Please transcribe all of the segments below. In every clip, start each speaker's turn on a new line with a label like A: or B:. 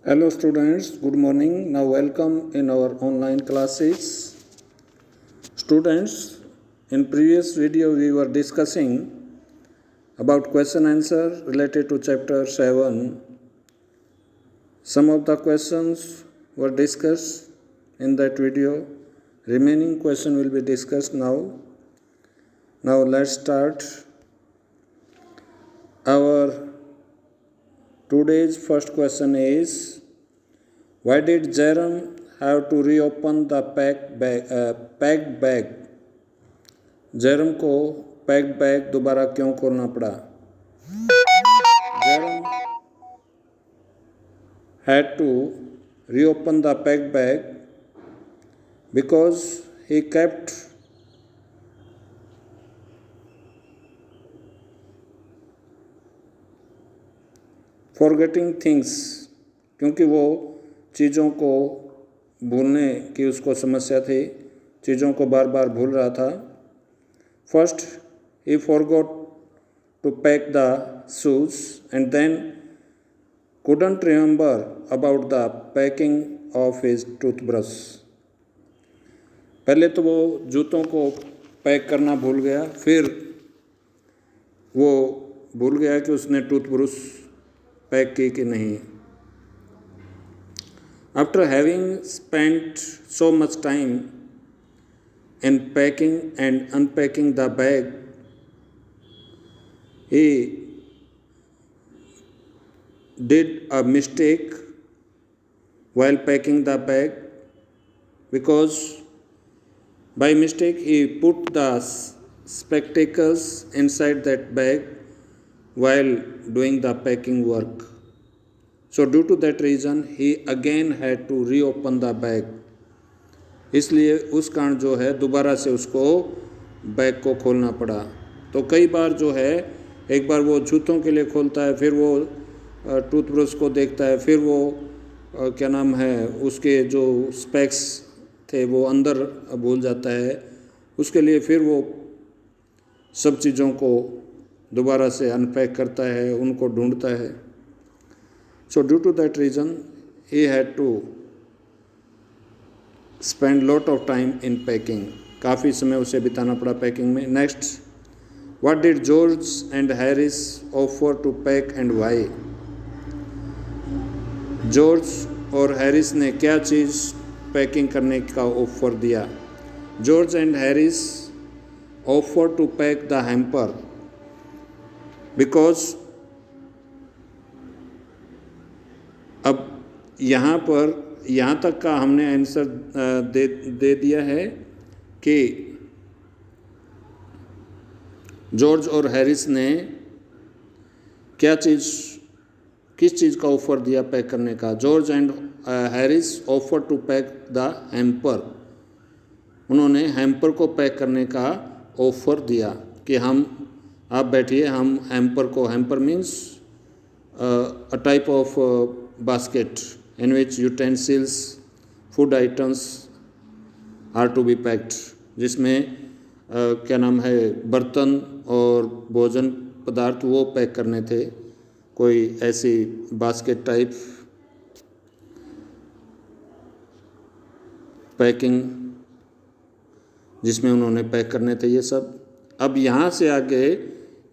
A: Hello students, good morning. Now welcome in our online classes. Students, in previous video we were discussing about question answer related to chapter 7. Some of the questions were discussed in that video. Remaining question will be discussed now. Now let's start. Our today's first question is, why did Jerome have to reopen the packed bag? Jeram को packed bag दोबारा क्यों खोलना पड़ा? Jerome had to reopen the packed bag because he kept forgetting things, क्योंकि वो चीज़ों को भूलने की उसको समस्या थी, चीज़ों को बार बार भूल रहा था. First, he forgot to pack the shoes and then couldn't remember about the packing of his toothbrush. पहले तो वो जूतों को पैक करना भूल गया, फिर वो भूल गया कि उसने टूथब्रश पैक की कि नहीं. After having spent so much time in packing and unpacking the bag, he did a mistake while packing the bag, because by mistake he put the spectacles inside that bag while doing the packing work. So due to that reason he again had to reopen the bag. इसलिए उस कारण जो है दोबारा से उसको bag को खोलना पड़ा. तो कई बार जो है, एक बार वो जूतों के लिए खोलता है, फिर वो टूथब्रश को देखता है, फिर वो क्या नाम है उसके जो स्पेक्स थे वो अंदर भूल जाता है, उसके लिए फिर वो सब चीज़ों को दोबारा से अनपैक करता है, उनको ढूंढता है. So due to that reason ही had to spend lot of time in packing. काफ़ी समय उसे बिताना पड़ा पैकिंग में. Next, what did George and Harris offer to pack and why? George और हैरिस ने क्या चीज़ पैकिंग करने का ऑफर दिया? George and Harris offer to pack the hamper because, अब यहाँ पर यहाँ तक का हमने आंसर दे दिया है कि जॉर्ज और हैरिस ने किस चीज़ का ऑफ़र दिया पैक करने का? George and Harris offer to pack the hamper. उन्होंने हैम्पर को पैक करने का ऑफ़र दिया कि आप बैठिए, हम हैम्पर को, hamper means a type of basket in which utensils, food items are to be packed, जिसमें क्या नाम है बर्तन और भोजन पदार्थ वो पैक करने थे. कोई ऐसी बास्केट टाइप पैकिंग जिसमें उन्होंने पैक करने थे ये सब. अब यहाँ से आगे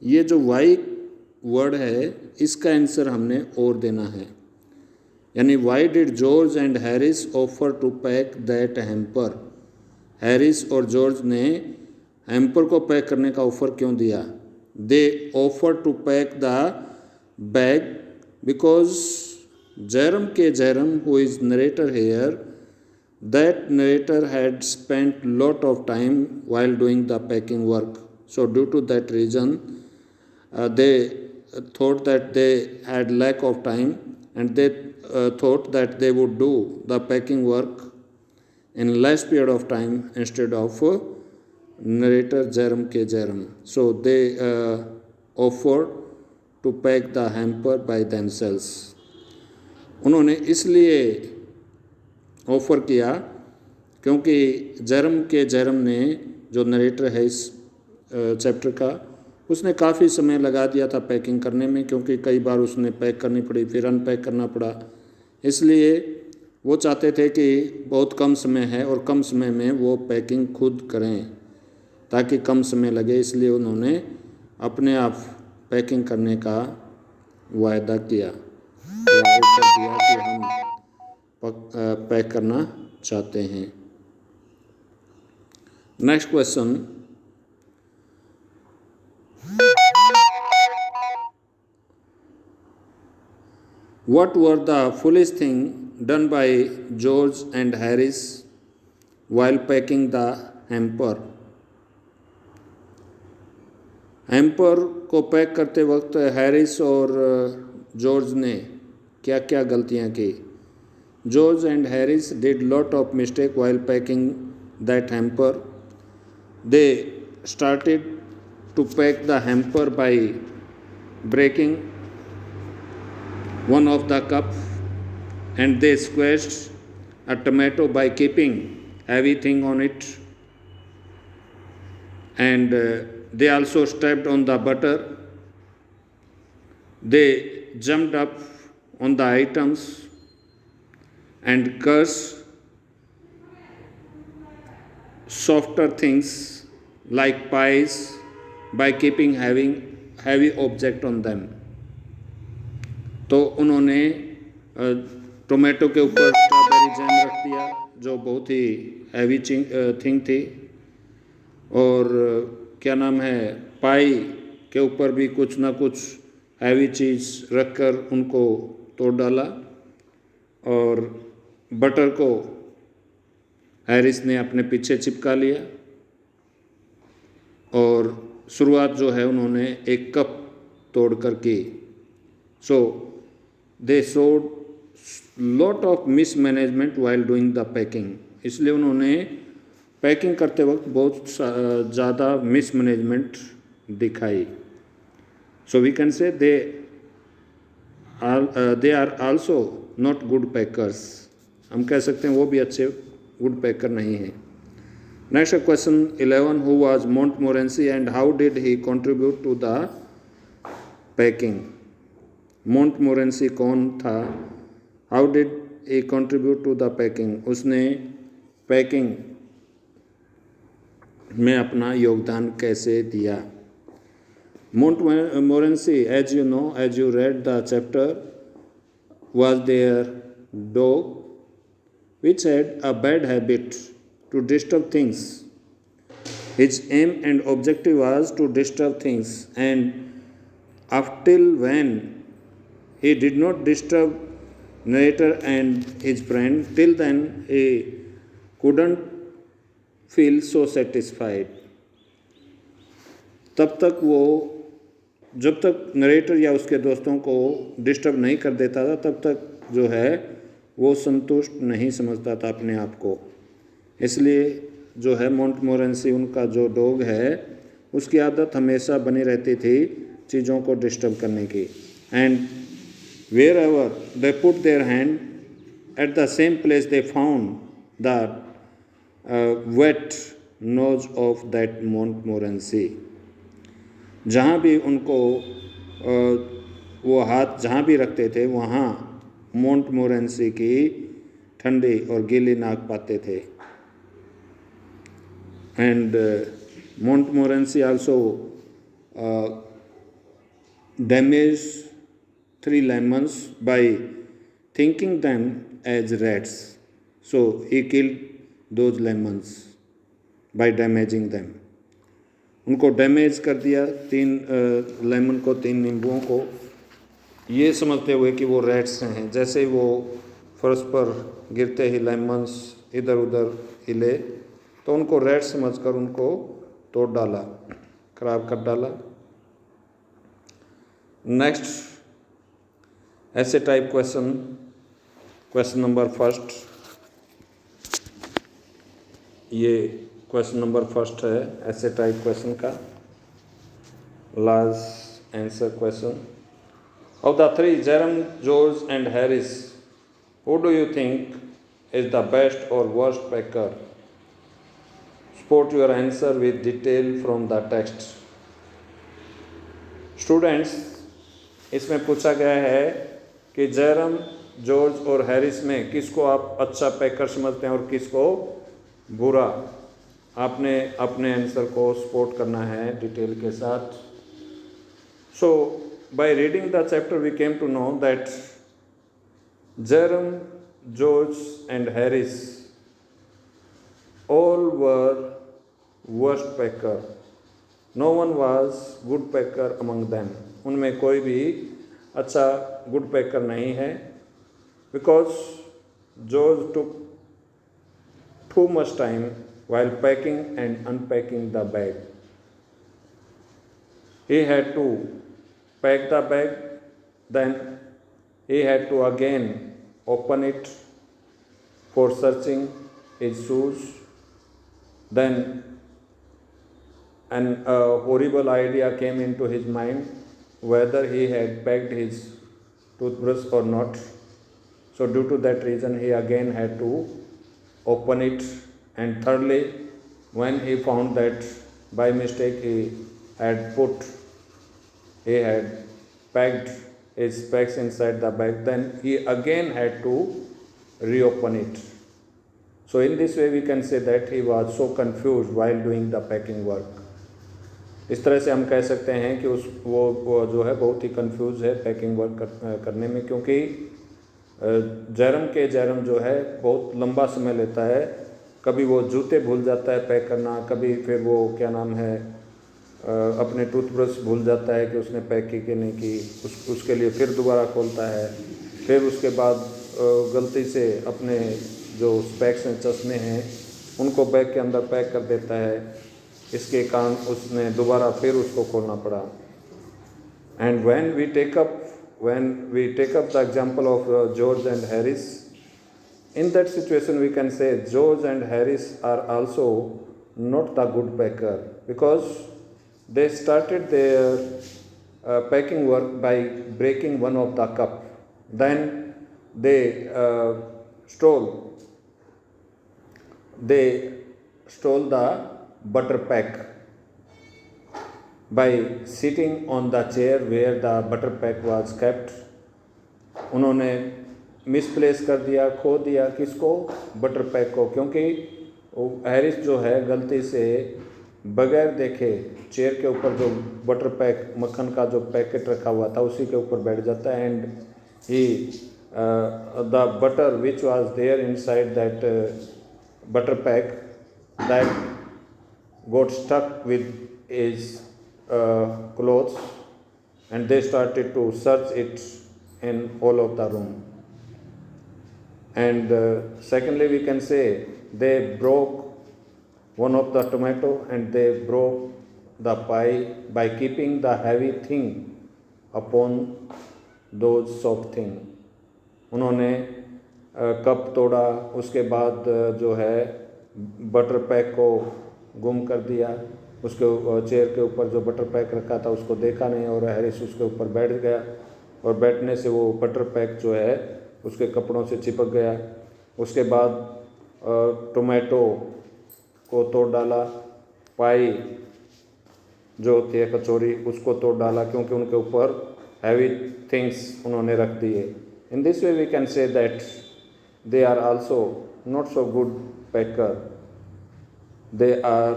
A: ये जो वाई वर्ड है इसका आंसर हमने और देना है, यानी why did George and Harris offer to pack that hamper. Harris और जॉर्ज ने हैम्पर को पैक करने का ऑफ़र क्यों दिया? They offer to pack the bag because Jerome who is narrator here, that narrator had spent lot of time while doing the packing work. So due to that reason they thought that they had lack of time and they thought that they would do the packing work in less period of time instead of narrator Jerem. So they offered to pack the hamper by themselves. उन्होंने इसलिए offer किया क्योंकि जेरम ने, जो narrator है इस chapter का, उसने काफ़ी समय लगा दिया था पैकिंग करने में, क्योंकि कई बार उसने पैक करनी पड़ी, फिर अनपैक करना पड़ा, इसलिए वो चाहते थे कि बहुत कम समय है और कम समय में वो पैकिंग खुद करें ताकि कम समय लगे, इसलिए उन्होंने अपने आप पैकिंग करने का वायदा किया या ऑफर दिया कि हम पैक करना चाहते हैं। Next question, what were the foolish thing done by George and Harris while packing the hamper? Hamper को पैक करते वक्त हैरिस और जॉर्ज ने क्या क्या गलतियां की? George and Harris did lot of mistake while packing that hamper. They started to pack the hamper by breaking one of the cup, and they squashed a tomato by keeping heavy thing on it, and they also stepped on the butter. They jumped up on the items and cursed softer things like pies by keeping heavy object on them. तो उन्होंने tomato के ऊपर strawberry jam रख दिया जो बहुत ही heavy thing थी, और क्या नाम है, पाई के ऊपर भी कुछ ना कुछ हैवी चीज़ रखकर उनको तोड़ डाला, और बटर को हैरिस ने अपने पीछे चिपका लिया, और शुरुआत जो है उन्होंने एक कप तोड़ कर की। So they showed lot of mismanagement while doing the packing, इसलिए उन्होंने पैकिंग करते वक्त बहुत ज़्यादा मिसमैनेजमेंट दिखाई। सो we can say they are also not good packers, हम कह सकते हैं वो भी अच्छे गुड पैकर नहीं हैं। Next question 11, who was Montmorency and how did he contribute to the packing? Montmorency कौन था? How did he contribute to the packing? उसने पैकिंग में अपना योगदान कैसे दिया? Montmorency, as you know, as you read the chapter, was their dog which had a bad habit to disturb things. His aim and objective was to disturb things, and up till when he did not disturb narrator and his friend, till then he couldn't feel so satisfied. तब तक वो, जब तक narrator या उसके दोस्तों को disturb नहीं कर देता था, तब तक जो है वो संतुष्ट नहीं समझता था अपने आप को। इसलिए जो है मोंटमोरेंसी, उनका जो डॉग है, उसकी आदत हमेशा बनी रहती थी चीज़ों को डिस्टर्ब करने की। And wherever they put their hand at the same place they found the wet nose of that Montmorency. जहाँ भी उनको वो हाथ जहाँ भी रखते थे वहाँ मोंटमोरेंसी की ठंडी और गीली नाक पाते थे। And Montmorency also damage 3 lemons by thinking them as rats. So he killed those lemons by damaging them. उनको डैमेज कर दिया 3 लेमन को, 3 नींबुओं को, ये समझते हुए कि वो रैट्स हैं। जैसे ही वो फर्श पर गिरते ही लेमन्स इधर उधर हिले तो उनको रैट समझकर उनको तोड़ डाला, खराब कर डाला। नेक्स्ट ऐसे टाइप क्वेश्चन नंबर फर्स्ट, ये क्वेश्चन नंबर फर्स्ट है ऐसे टाइप क्वेश्चन का। Last answer question, of the 3 Jerome, George and Harris, who do you think is the best और worst packer? Spot your answer with detail from the text. Students, इसमें पूछा गया है कि Jeram, George और हैरिस में किसको आप अच्छा पैकर समझते हैं और किसको बुरा? आपने अपने आंसर को सपोर्ट करना है डिटेल के साथ। So by reading the chapter we came to know that Jerome, George and Harris all were worst packer. No one was good packer among them. उनमें कोई भी अच्छा गुड पैकर नहीं है, because George took too much time while packing and unpacking the bag. He had to pack the bag, then he had to again open it for searching his shoes. Then a horrible idea came into his mind whether he had packed his toothbrush or not. So due to that reason he again had to open it, and thirdly, when he found that by mistake he had packed his specs inside the bag, then he again had to reopen it. So in this way we can say that he was so confused while doing the packing work. इस तरह से हम कह सकते हैं कि वो जो है बहुत ही कंफ्यूज है पैकिंग वर्क करने में, क्योंकि जैरम जो है बहुत लंबा समय लेता है। कभी वो जूते भूल जाता है पैक करना, कभी फिर वो क्या नाम है अपने टूथब्रश भूल जाता है कि उसने पैक की कि नहीं की, उसके लिए फिर दोबारा खोलता है, फिर उसके बाद गलती से अपने जो स्पेक्स हैं, चश्मे हैं, उनको बैग के अंदर पैक कर देता है। इसके कारण उसने दोबारा फिर उसको खोलना पड़ा। And when we take up the example of George and Harris, in that situation we can say George and Harris are also not the good packer, because they started their packing work by breaking one of the cup, then they stole the butter pack by sitting on the chair where the butter pack was kept. उन्होंने misplace कर दिया, खो दिया किसको? Butter pack को, क्योंकि Harris जो है गलती से बगैर देखे चेयर के ऊपर जो बटर पैक मक्खन का जो पैकेट रखा हुआ था उसी के ऊपर बैठ जाता है, and he the butter which was there inside that butter pack that got stuck with his clothes, and they started to search it in all of the room. And secondly we can say they broke one of the tomato and they broke the pie by keeping the heavy thing upon those soft thing. उन्होंने cup तोड़ा, उसके बाद जो है butter pack को गुम कर दिया, उसके चेयर के ऊपर जो बटर पैक रखा था उसको देखा नहीं, और हैरिस उसके ऊपर बैठ गया, और बैठने से वो बटर पैक जो है उसके कपड़ों से चिपक गया। उसके बाद टोमेटो को तोड़ डाला, पाई जो होती है कचौरी उसको तोड़ डाला, क्योंकि उनके ऊपर हैवी थिंग्स उन्होंने रख दिए। In this way we can say that they are also not so good packer. They are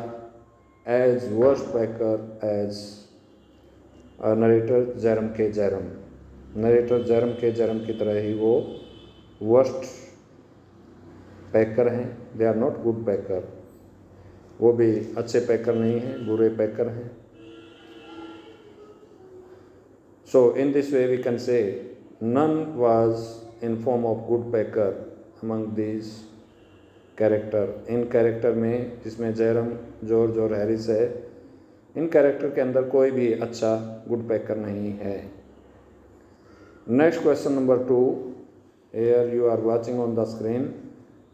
A: as worst packer as narrator Jerem K. Jerem. Narrator Jerome के जेरम की तरह ही वो वर्स्ट पैकर हैं। They are not good packer, वो भी अच्छे packer नहीं हैं, बुरे पैकर हैं। So in this way we can say none was in form of good packer among these character. In character में जिसमें जेरम, जॉर्ज और हैरिस है, इन कैरेक्टर के अंदर कोई भी अच्छा गुड पैकर नहीं है। Next question number 2, here you are watching on the screen.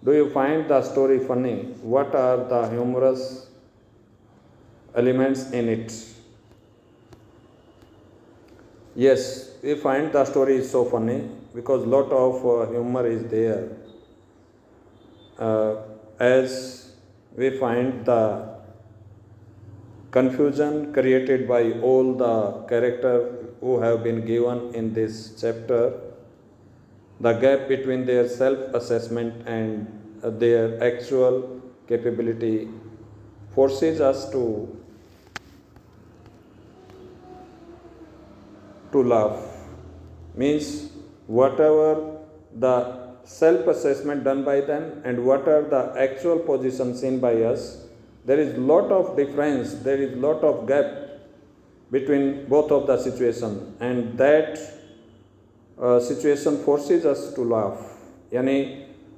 A: Do you find the story funny? What are the humorous elements in it? Yes, we find the story is so funny because lot of humor is there. As we find the confusion created by all the characters who have been given in this chapter, the gap between their self-assessment and their actual capability forces us to laugh. Means whatever the self-assessment done by them and what are the actual position seen by us, there is lot of difference, there is lot of gap between both of the situation, and that situation forces us to laugh. यानी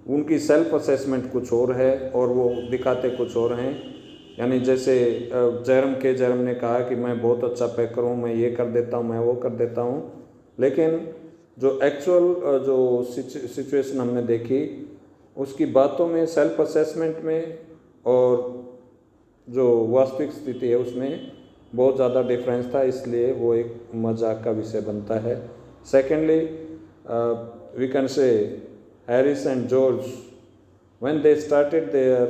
A: उनकी self assessment कुछ और है और वो दिखाते कुछ और हैं। यानी जैसे जैरम ने कहा कि मैं बहुत अच्छा पैकर हूँ, मैं ये कर देता हूँ, मैं वो कर देता हूँ, लेकिन जो एक्चुअल जो सिचुएशन हमने देखी उसकी बातों में, सेल्फ असेसमेंट में और जो वास्तविक स्थिति है उसमें बहुत ज़्यादा डिफरेंस था, इसलिए वो एक मजाक का विषय बनता है। Secondly we can say Harris and George when they started their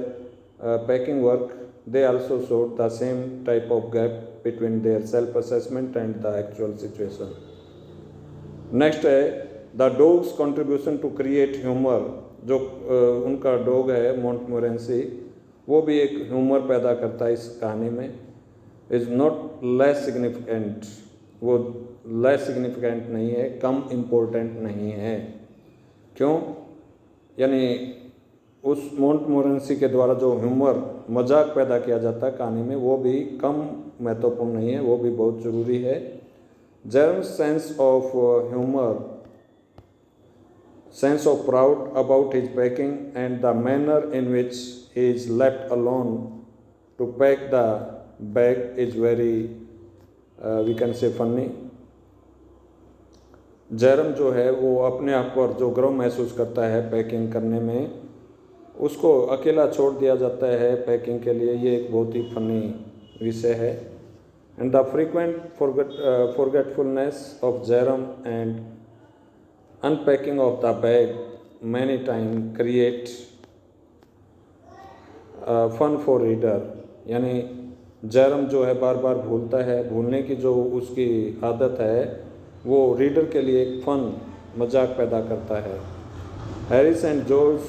A: packing work they also showed the same type of gap between their self assessment and the actual situation. Next है the dog's contribution to create humour. जो उनका dog है मोंटमोरेंसी, वो भी एक humour पैदा करता है इस कहानी में। इज़ नॉट लेस सिग्निफिकेंट, वो लेस सिग्निफिकेंट नहीं है, कम इम्पोर्टेंट नहीं है। क्यों? यानी उस मोंटमोरेंसी के द्वारा जो ह्यूमर, मजाक पैदा किया जाता है कहानी में, वो भी कम महत्वपूर्ण नहीं है, वो भी बहुत ज़रूरी है। Jerem's sense of humor, sense of proud about his packing and the manner in which he is left alone to pack the bag is very we can say funny. Jeram जो है वो अपने आप पर जो गर्व महसूस करता है पैकिंग करने में, उसको अकेला छोड़ दिया जाता है पैकिंग के लिए, ये एक बहुत ही फनी विषय है। And the frequent forgetfulness of Jerem and unpacking of the bag many times create fun for reader. यानी जेरम जो है बार बार भूलता है, भूलने की जो उसकी आदत है वो रीडर के लिए एक फन, मजाक पैदा करता है। Harris and George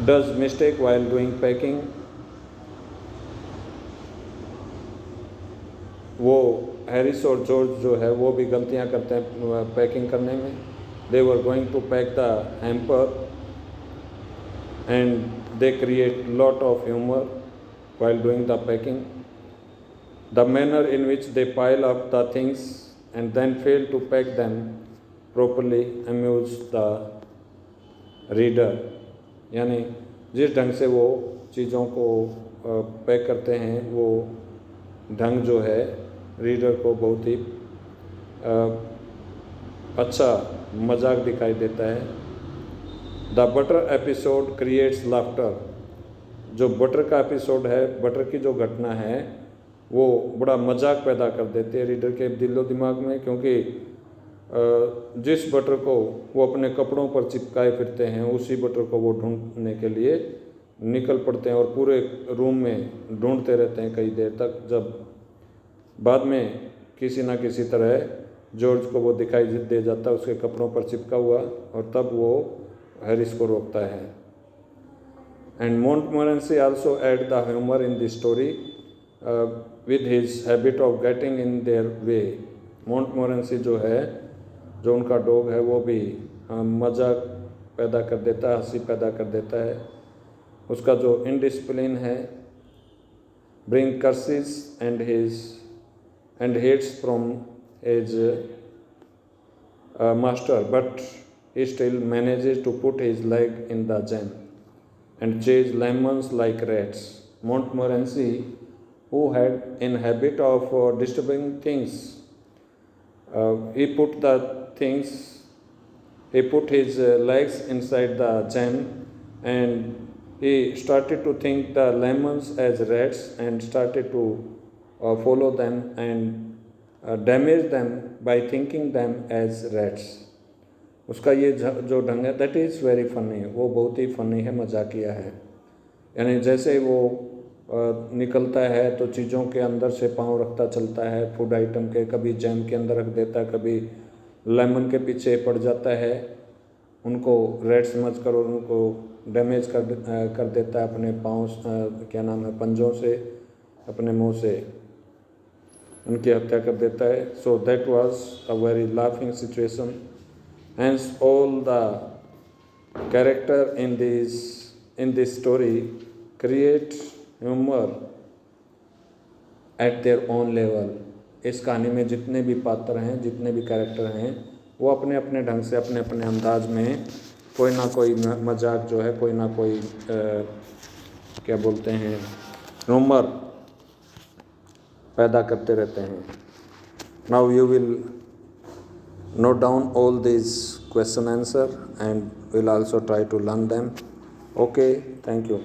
A: does mistake while doing packing. वो हैरिस और जॉर्ज जो है वो भी गलतियां करते हैं पैकिंग करने में। They were going to pack the hamper and they create lot of humour while doing the packing. The manner in which they pile up the things and then fail to pack them properly amuse the reader. यानी जिस ढंग से वो चीज़ों को pack करते हैं, वो ढंग जो है रीडर को बहुत ही अच्छा मजाक दिखाई देता है। The butter episode creates laughter. जो बटर का एपिसोड है, बटर की जो घटना है वो बड़ा मजाक पैदा कर देती है रीडर के दिलो दिमाग में, क्योंकि जिस बटर को वो अपने कपड़ों पर चिपकाए फिरते हैं उसी बटर को वो ढूंढने के लिए निकल पड़ते हैं और पूरे रूम में ढूंढते रहते हैं कई देर तक, जब बाद में किसी ना किसी तरह जॉर्ज को वो दिखाई दे जाता है उसके कपड़ों पर चिपका हुआ, और तब वो हैरिस को रोकता है। And Montmorency also add the humour in the story with his habit of getting in their way. Montmorency जो है, जो उनका डॉग है, वो भी मजाक पैदा कर देता है, हंसी पैदा कर देता है। उसका जो इनडिसिप्लिन है, bring curses and hates from his master, but he still manages to put his leg in the jam and chase lemons like rats. Montmorency, who had in habit of disturbing things, he put his legs inside the jam and he started to think the lemons as rats and started to follow them and damage them by thinking them as rats. उसका ये जो ढंग है, that is very funny, वो बहुत ही funny है, मजाकिया है। यानी जैसे वो निकलता है तो चीज़ों के अंदर से पाँव रखता चलता है, फूड आइटम के, कभी जैम के अंदर रख देता है, कभी लेमन के पीछे पड़ जाता है, उनको रेड समझ कर और उनको डैमेज कर देता है अपने पाँव क्या नाम है पंजों से, अपने मुंह से उनकी हत्या कर देता है. So that was a very laughing situation. Hence all the character in this story create humor at their own level. इस कहानी में जितने भी पात्र हैं, जितने भी कैरेक्टर हैं, वो अपने अपने ढंग से अपने अपने अंदाज में कोई ना कोई मजाक जो है, कोई ना कोई क्या बोलते हैं ह्यूमर पैदा करते रहते हैं. Now you will note down all these question answer and will also try to learn them. Okay, thank you.